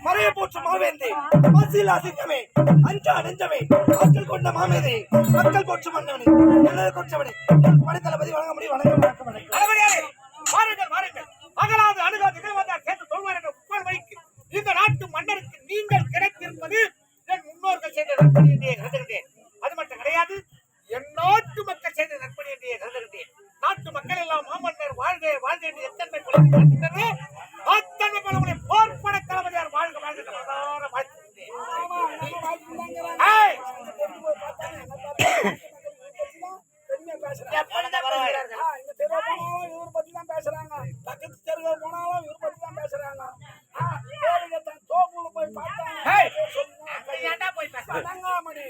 மறைய போற்று மாவேந்தி மசிலா சிங்கமே அஞ்சா நெஞ்சமே ஆற்றல் கொண்ட மாமேதை மக்கள் போற்று மன்னவனே நல்லது கொற்றவனே படைத்தளபதி வழங்க முடியும் வணக்கம் வாருங்கள் வாருங்கள் அகலாது அணுகாது இகழ்வதால் சேர்த்து சொல்வார் என்ற உப்பால் வைக்கு இந்த நாட்டு மன்னருக்கு நீங்கள் கிடைத்திருப்பது என் முன்னோர்கள் செய்த நற்பணி என்றே கருதுகின்றேன். அது மட்டும் கிடையாது, என் நாட்டு மக்கள் செய்த நற்பணி என்றே கருதுகின்றேன். நாட்டு மக்கள் எல்லாம் மாமன்னர் வாழ்க வாழ்க என்று எத்தன்மை கொள்கின்றனரோ அத்தன்மை பலமுறை போர்ப்பட தளபதியார் வாழ்க வாழ்க மனதார வாழ்த்துகின்றேன். பேசுறாங்க பக்கத்து தெருவில் போனாலும் இவரு பத்தி தான் பேசுறாங்க. போய் பழங்காமணி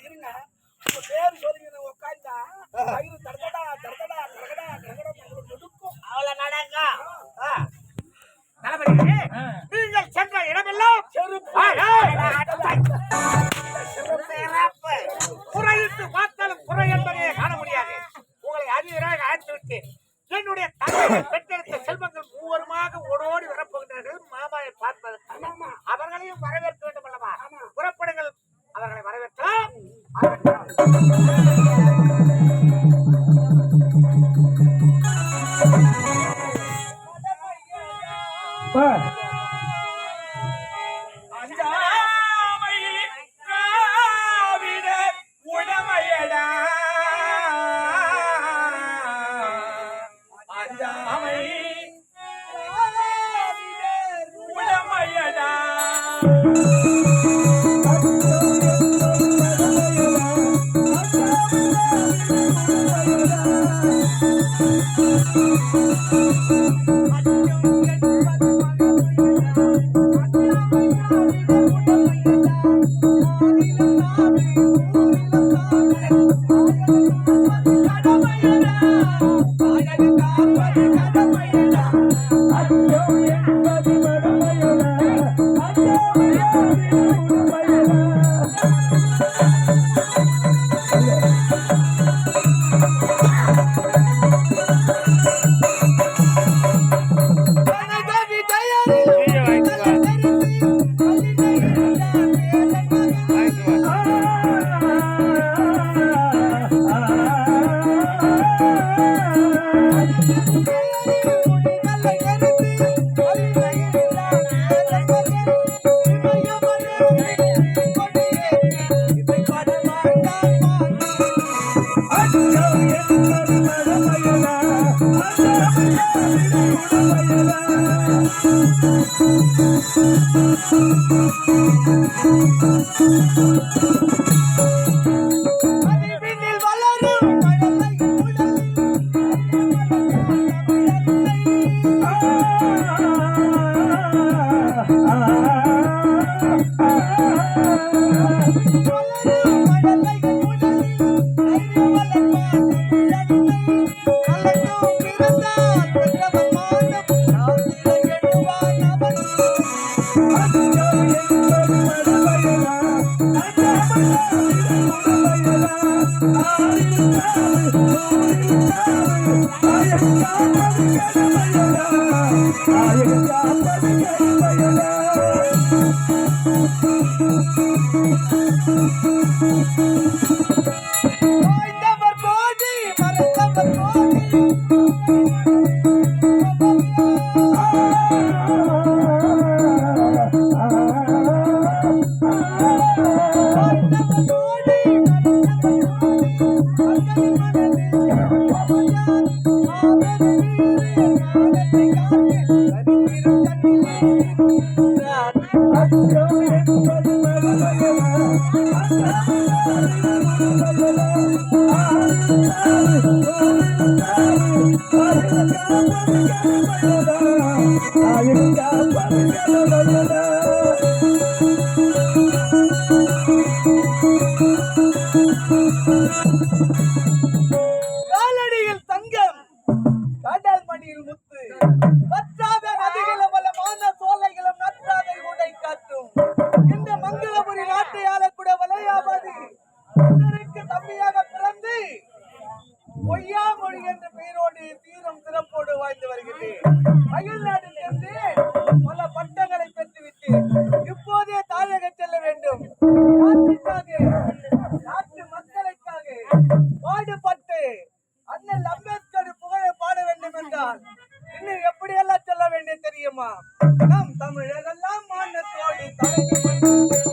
இருங்க பேரு சொல்லிங்க உட்காந்தா கயிறு தடதடா தடதடா கடகடா கடகடா நடுக்கும் அவ்வளவு நடங்க. நீங்கள் சென்ற இடமெல்லாம் குறையிட்டு பார்த்தாலும் குறை என்பதை காண முடியாது. உங்களை அதிகராக அழைத்துவிட்டு என்னுடைய தந்தையை பெற்றெடுத்த செல்வங்கள் மூவருமாக ஓடோடி வரப்போகின்றார்கள் மாமாவை பார்ப்பதற்கு. அவர்களையும் வரவேற்க வேண்டும் அல்லவா? புறப்படுங்கள், அவர்களை வரவேற்கலாம். காலடியில் தங்கம் காட்டால் மணியில் முத்து வற்றாத நதிகளும் வளமான சோலைகளும் நற்றாதை உடை காட்டும் இந்த மங்களபுரி நாட்டை ஆளக்கூட வளையாபாதி மன்னருக்கு தம்பியாக பிறந்து பொய்யாமொழி என்ற பெயரோடு தீரும் சிறப்போடு வாழ்ந்து வருகிறேன். அயல்நாட்டில் சென்று பல பட்டங்களை பெற்றுவிட்டு இப்போதே தாயக செல்ல வேண்டும். நாட்டுக்காக, நாட்டு மக்களுக்காக பாடுபட்டு அண்ணல் அம்பேத்கர் புகழை பாட வேண்டும் என்றால் இன்னும் எப்படியெல்லாம் சொல்ல வேண்டும் தெரியுமா? நம் தமிழரெல்லாம் மானத்தோடு தலைமை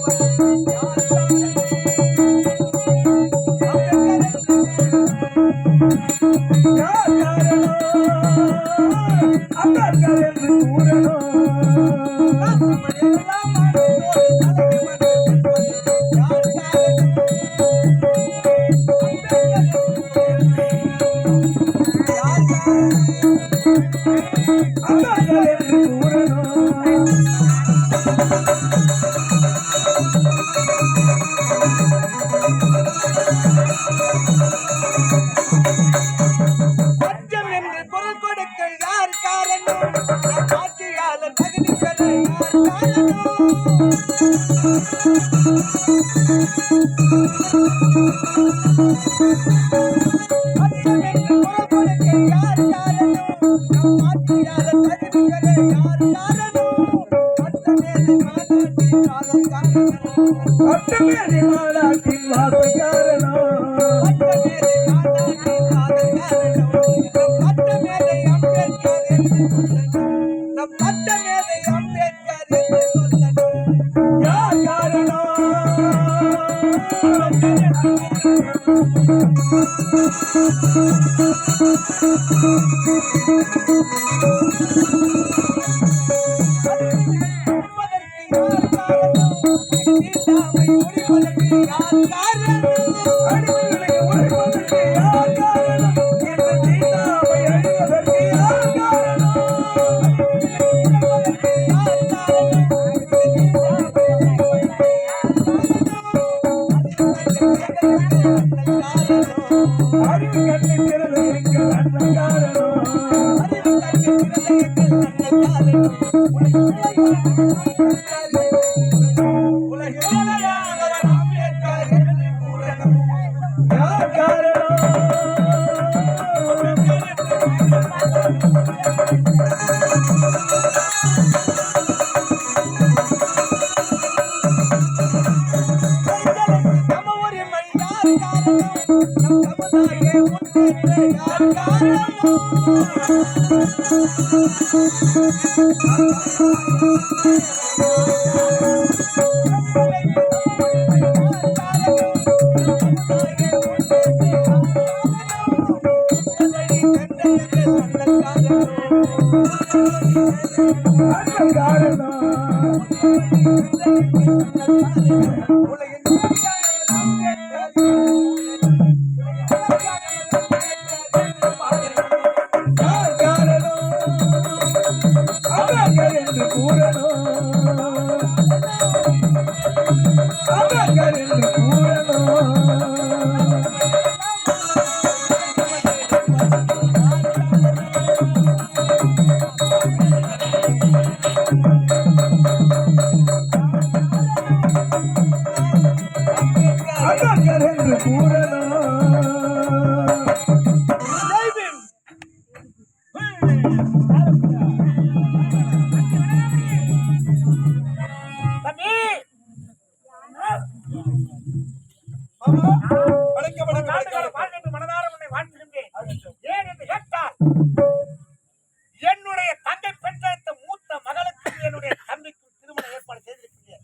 என்னுடைய தங்கை பெற்றெடுத்த மூத்த மகளுக்கு என்னுடைய தம்பிக்கும் திருமண ஏற்பாடு செய்திருக்கிறேன்.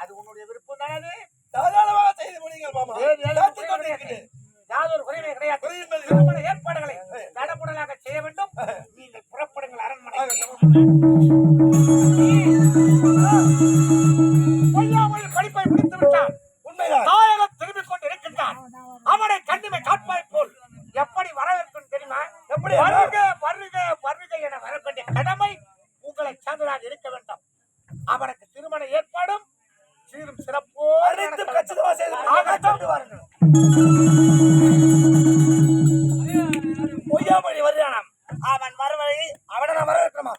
அது உன்னுடைய விருப்பம் தானே? தாராளமாக செய்து முடியுங்கள் மாமா. யாதொரு குறைவே கிடையாது. திருமண ஏற்பாடுகளை தடபுடலாக செய்ய வேண்டும். நீங்கள் புறப்படுங்கள் அரண்மனைக்கு. பொய்யாமல் படிப்பை முடித்து விட்டான். உண்மைதான். தாயகம் திரும்பிக் கொண்டு இருக்கின்றான். அவனை கண்ணிமை காட்பாய் போல் எப்படி வரவேற்கும் தெரியுமா? எப்படி? வருக வருக வருக என வரவேண்டிய கடமை உங்களை சார்ந்ததாக இருக்க வேண்டும். அவனுக்கு திருமண ஏற்பாடும் சீரும் சிறப்போடு பொய்யாமொழி வருகிறானாம். அவன் வரவழி அவனை நான் வரவேற்கணுமா?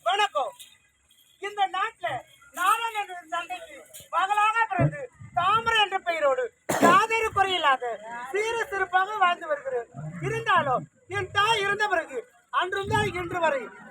வணக்கம். இந்த நாட்டுல நாடன் என்ற சண்டைக்கு பகலாக பிறந்து தாமரை என்ற பெயரோடு யாதொரு குறையில்லாத சீர சிறப்பாக வாழ்ந்து வருகிறேன். இருந்தாலும் என் தாய் இருந்த பிறகு அன்றும் தான் இன்று வரை